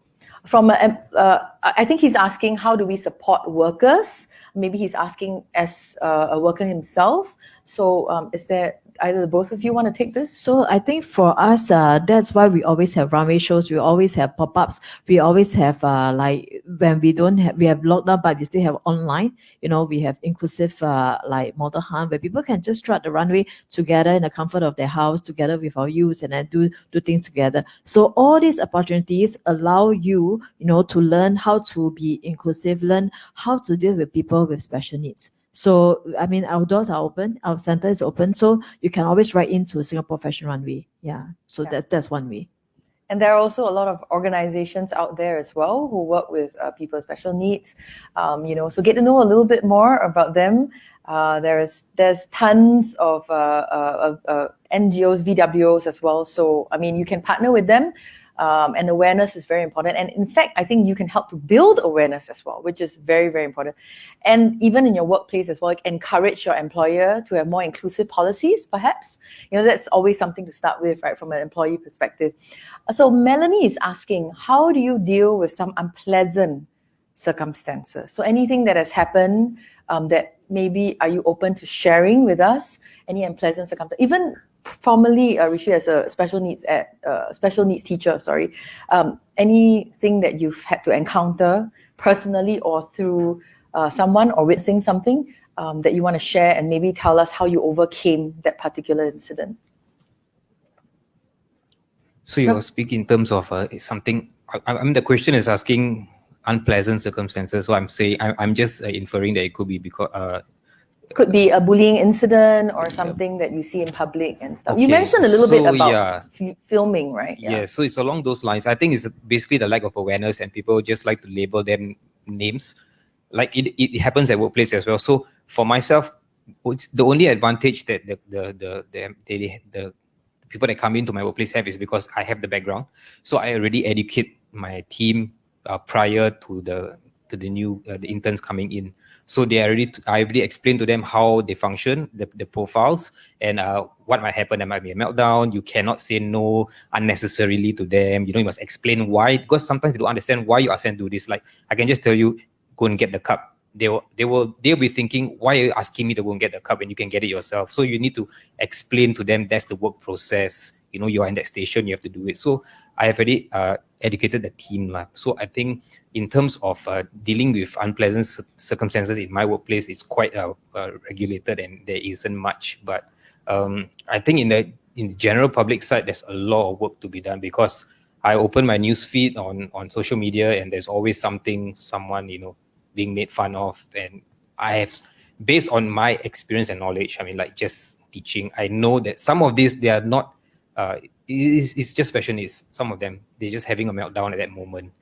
I think he's asking, how do we support workers? Maybe he's asking as a worker himself. So is there either the both of you want to take this? So I think for us, that's why we always have runway shows. We always have pop-ups. We always have like when we don't have, we have lockdown, but we still have online. We have inclusive like model hunt where people can just strut the runway together in the comfort of their house, together with our youth, and then do things together. So all these opportunities allow you, to learn how to be inclusive, learn how to deal with people with special needs. So, I mean, our doors are open, our center is open, so you can always write into Singapore Fashion Runway. Yeah, so that's one way. And there are also a lot of organizations out there as well who work with people with special needs, so get to know a little bit more about them. There's tons of NGOs, VWOs as well. So, I mean, you can partner with them. And awareness is very important. And in fact, I think you can help to build awareness as well, which is very, very important. And even in your workplace as well, like encourage your employer to have more inclusive policies, perhaps. That's always something to start with, right, from an employee perspective. So Melanie is asking, how do you deal with some unpleasant circumstances? So anything that has happened that maybe are you open to sharing with us? Any unpleasant circumstances? Even formerly, Rishi, as a special needs teacher, anything that you've had to encounter personally or through someone or witnessing something that you want to share, and maybe tell us how you overcame that particular incident? So you speak in terms of something. I mean, the question is asking unpleasant circumstances. So I'm saying I'm just inferring that it could be because Could be a bullying incident or something that you see in public and stuff. You Okay, mentioned a little bit so about yeah. filming, right? Yeah, so it's along those lines. I think it's basically the lack of awareness, and people just like to label them names. Like it happens at workplace as well. So for myself, it's the only advantage that the people that come into my workplace have is because I have the background. So I already educate my team prior to the new the interns coming in. So I already explained to them how they function, the profiles, and what might happen. There might be a meltdown. You cannot say no unnecessarily to them. You must explain why, because sometimes they don't understand why you ask them to do this. Like, I can just tell you, go and get the cup. They'll be thinking, why are you asking me to go and get the cup when you can get it yourself? So you need to explain to them that's the work process. You're in that station, you have to do it. So I have already educated the team. So I think in terms of dealing with unpleasant circumstances in my workplace, it's quite regulated and there isn't much. But I think in the general public side, there's a lot of work to be done, because I open my news feed on social media and there's always someone, being made fun of. And I have, based on my experience and knowledge, I mean, like just teaching, I know that some of these, they are not, it's just special needs. Some of them, they're just having a meltdown at that moment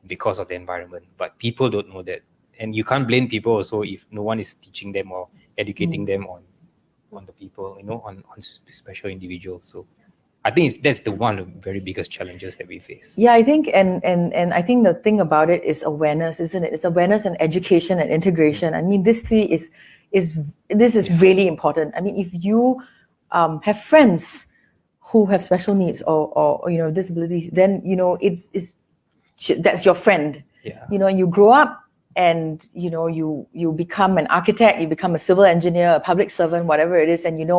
because of the environment. But people don't know that. And you can't blame people also if no one is teaching them or educating them on the people, on special individuals. So I think that's the one of the very biggest challenges that we face. Yeah, I think, and I think the thing about it is awareness, isn't it? It's awareness and education and integration. I mean, this three is really important. I mean, if you have friends who have special needs or disabilities, then that's your friend. Yeah. You grow up and you become an architect, you become a civil engineer, a public servant, whatever it is, and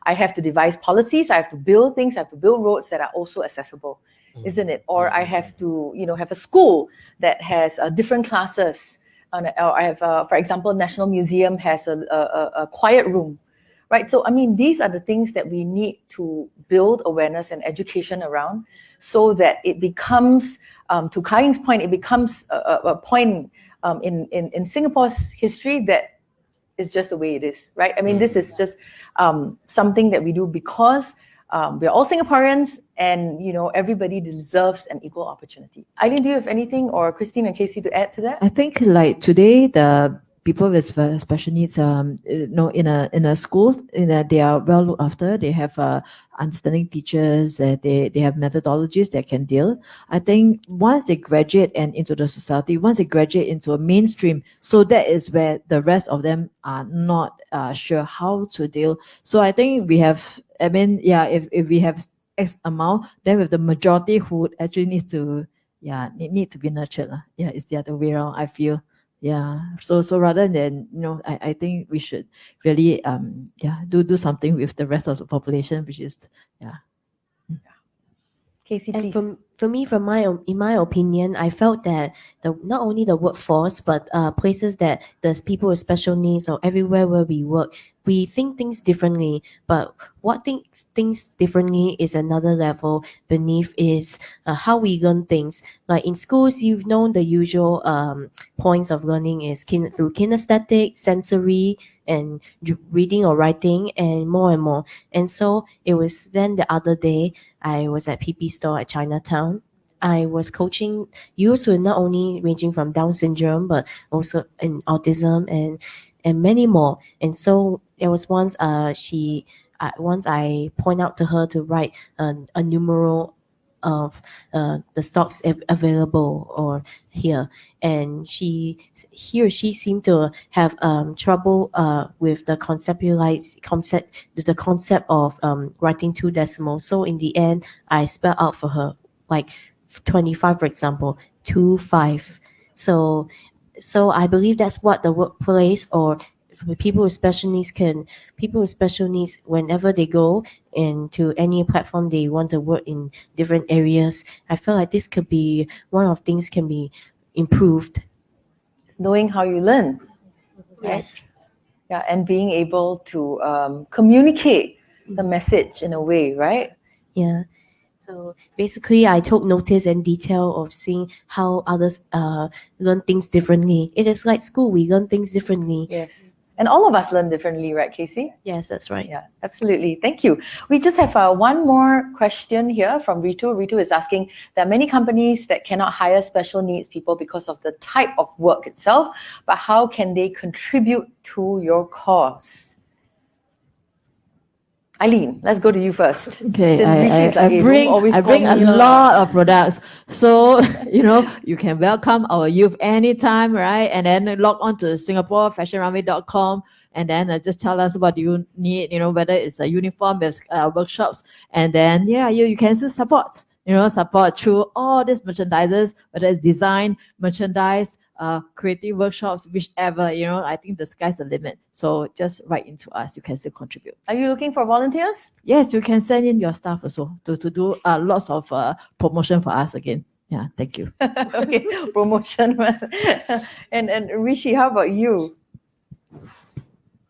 I have to devise policies, I have to build things, I have to build roads that are also accessible, isn't it? Or I have to have a school that has different classes, or I have for example, National Museum has a quiet room, right? So I mean, these are the things that we need to build awareness and education around, so that it becomes, to Kai-Ying's point, it becomes a point in Singapore's history that is just the way it is, right? I mean, this is just something that we do because we're all Singaporeans, and everybody deserves an equal opportunity. Eileen, do you have anything, or Christine and Casey, to add to that? I think like today, the people with special needs, in a school, they are well looked after. They have understanding teachers. They have methodologies that can deal. I think once they graduate and into the society, once they graduate into a mainstream, so that is where the rest of them are not sure how to deal. So I think we have. I mean, yeah, if we have X amount, then with the majority who actually needs to, need to be nurtured. Yeah, it's the other way around, I feel. Yeah. So rather than, I think we should really do something with the rest of the population, which is Casey, And please. for me, in my opinion, I felt that not only the workforce, but places that there's people with special needs, or everywhere where we work, we think things differently. But what things differently is another level beneath is how we learn things. Like in schools, you've known the usual points of learning is through kinesthetic, sensory, and reading or writing, and more. And so it was then the other day, I was at PP store at Chinatown. I was coaching youths who are not only ranging from Down syndrome, but also in autism and many more. And so there was once once I point out to her to write a numeral of the stocks available or here, and he or she seemed to have trouble with the concept of writing two decimals. So in the end, I spelled out for her, like 25, for example, 25. So I believe that's what the workplace or people with special needs, whenever they go into any platform they want to work in different areas, I feel like this could be one of things can be improved. It's knowing how you learn. Yes. Yeah, and being able to communicate the message in a way, right? Yeah. So basically, I took notice and detail of seeing how others learn things differently. It is like school; we learn things differently. Yes. And all of us learn differently, right, Casey? Yes, that's right. Yeah, absolutely. Thank you. We just have one more question here from Ritu. Ritu is asking, there are many companies that cannot hire special needs people because of the type of work itself, but how can they contribute to your cause? Eileen, let's go to you first. Okay, Since Rishi is like, I "Hey, bring, don't always I call bring a me lah." lot of products. So, you can welcome our youth anytime, right? And then log on to SingaporeFashionRunway.com and then just tell us what you need, whether it's a uniform, there's workshops, and then, you can still support. Support through all these merchandises, whether it's design, merchandise, creative workshops, whichever, I think the sky's the limit. So just write into us, you can still contribute. Are you looking for volunteers? Yes, you can send in your staff also to do lots of promotion for us again. Yeah, thank you. Okay, promotion. and Rishi, how about you?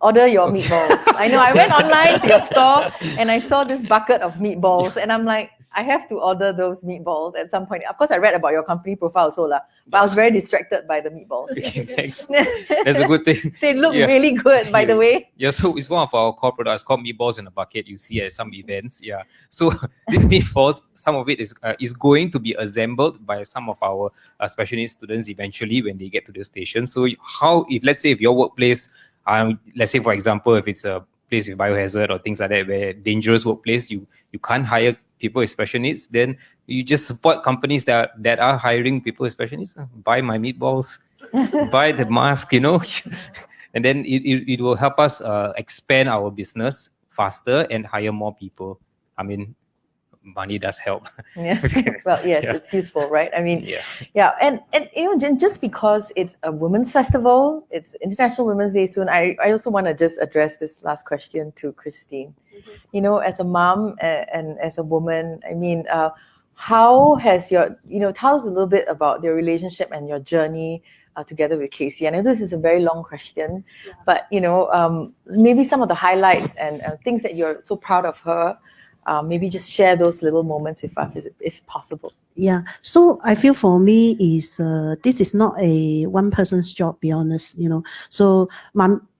Order your meatballs. I know, I went online to your store and I saw this bucket of meatballs and I'm like, I have to order those meatballs at some point. Of course, I read about your company profile also, but I was very distracted by the meatballs. Okay, thanks. That's a good thing. They look really good, by the way. Yeah, so it's one of our core products called meatballs in a bucket. You see at some events. Yeah. So these meatballs, some of it is going to be assembled by some of our special needs students eventually when they get to the station. So let's say if your workplace, let's say for example, if it's a place with biohazard or things like that, where dangerous workplace, you can't hire people with special needs, then you just support companies that are hiring people with special needs. Buy my meatballs, buy the mask, and then it will help us expand our business faster and hire more people. I mean, money does help. Yeah. Well, yes, it's useful, right? I mean, and just because it's a women's festival, it's International Women's Day soon, I also want to just address this last question to Christine. As a mom and as a woman, I mean, how has tell us a little bit about your relationship and your journey together with Casey. I know this is a very long question, but maybe some of the highlights and things that you're so proud of her. Maybe just share those little moments with us, if possible. Yeah, so I feel for me is this is not a one person's job, be honest, So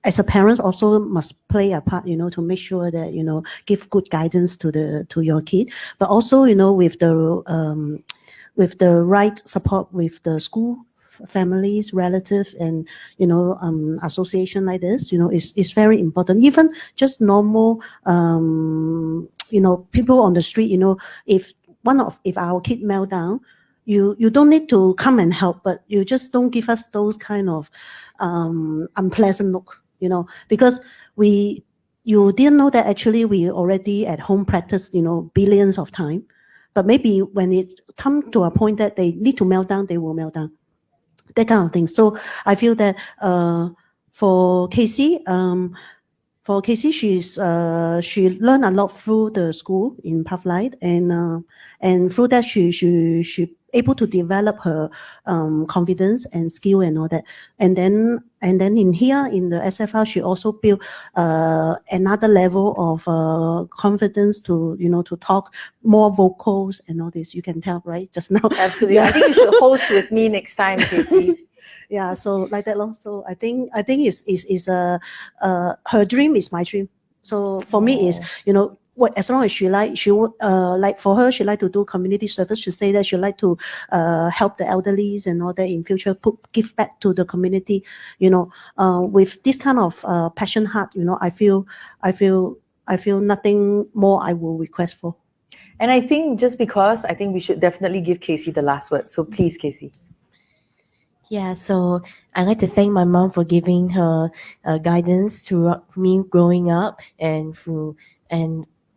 as a parent also must play a part, to make sure that, give good guidance to your kid, but also, with the right support with the school, families, relatives, and association like this, is very important. Even just normal, people on the street, if our kid melt down, you don't need to come and help, but you just don't give us those kind of unpleasant look, because you didn't know that actually we already at home practice, billions of time, but maybe when it come to a point that they need to melt down, they will melt down. That kind of thing. So I feel that for Casey, she learned a lot through the school in Pathlight, and through that she able to develop her confidence and skill and all that. And then in here in the SFR, she also built another level of confidence to to talk more vocals and all this. You can tell, right? Just now. Absolutely. Yeah. I think you should host with me next time, Casey. Yeah, so like that, so I think is her dream is my dream. So for me is as long as she would like, for her, she like to do community service. She say that she like to help the elderly and all that in future, give back to the community. With this kind of passion heart, I feel nothing more I will request for. And I think I think we should definitely give Casey the last word. So please, Casey. Yeah, so I'd like to thank my mom for giving her guidance throughout me growing up, and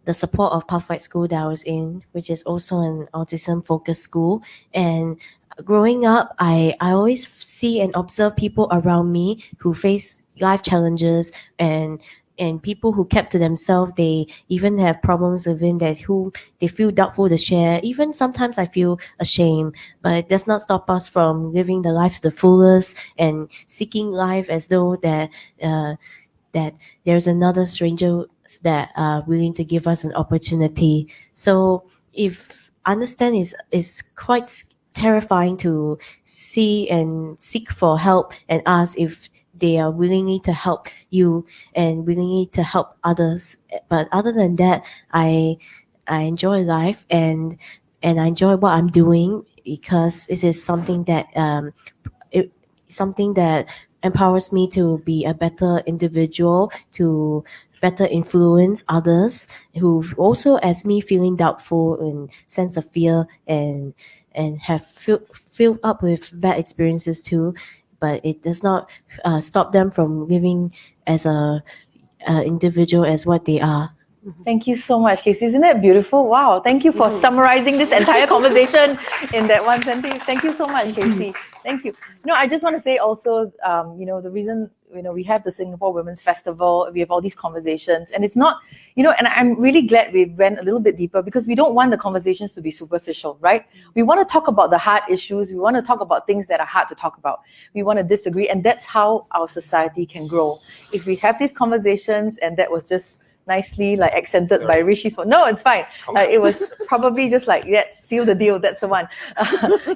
the support of Pathlight School that I was in, which is also an autism-focused school. And growing up, I always see and observe people around me who face life challenges, and people who kept to themselves. They even have problems within that, who they feel doubtful to share. Even sometimes I feel ashamed, but it does not stop us from living the life to the fullest and seeking life as though that there's another stranger that are willing to give us an opportunity. So if understand is quite terrifying to see and seek for help and ask if they are willingly to help you and willingly to help others. But other than that, I enjoy life and I enjoy what I'm doing because it is something that something that empowers me to be a better individual, to better influence others who also, as me, feeling doubtful and sense of fear and have filled up with bad experiences too. But it does not stop them from living as a individual as what they are. Thank you so much, Casey. Isn't that beautiful? Wow. Thank you for summarizing this entire conversation in that one sentence. Thank you so much, Casey. Thank you. I just want to say also, the reason, we have the Singapore Women's Festival, we have all these conversations, and it's not, and I'm really glad we went a little bit deeper because we don't want the conversations to be superficial, right? We want to talk about the hard issues. We want to talk about things that are hard to talk about. We want to disagree, and that's how our society can grow. If we have these conversations, and that was just nicely accented by Rishi's phone. No, it's fine. It was probably just seal the deal. That's the one.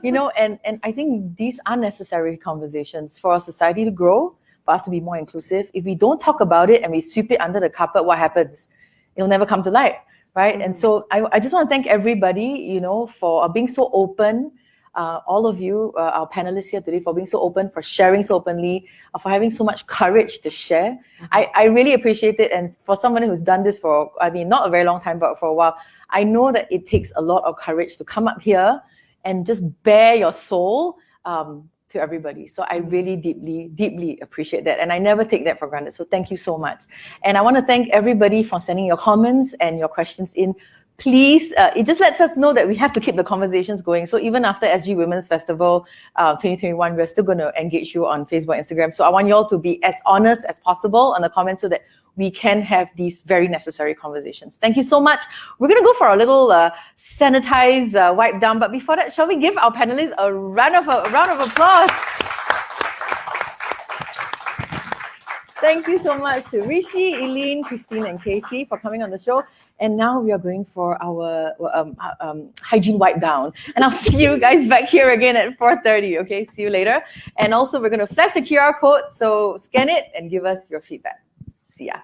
And I think these are necessary conversations for our society to grow, for us to be more inclusive. If we don't talk about it and we sweep it under the carpet, what happens? It'll never come to light, right? And so I just want to thank everybody, for being so open. All of you, our panelists here today, for being so open, for sharing so openly, for having so much courage to share. I really appreciate it. And for someone who's done this for, not a very long time, but for a while, I know that it takes a lot of courage to come up here and just bare your soul to everybody. So I really deeply, deeply appreciate that. And I never take that for granted. So thank you so much. And I want to thank everybody for sending your comments and your questions in. Please, it just lets us know that we have to keep the conversations going. So even after SG Women's Festival 2021, we're still going to engage you on Facebook, Instagram. So I want you all to be as honest as possible on the comments so that we can have these very necessary conversations. Thank you so much. We're going to go for a little sanitize wipe down. But before that, shall we give our panelists a round of applause? Thank you so much to Rishi, Eileen, Christine, and Casey for coming on the show. And now we are going for our hygiene wipe down. And I'll see you guys back here again at 4:30. Okay, see you later. And also, we're going to flash the QR code. So scan it and give us your feedback. See ya.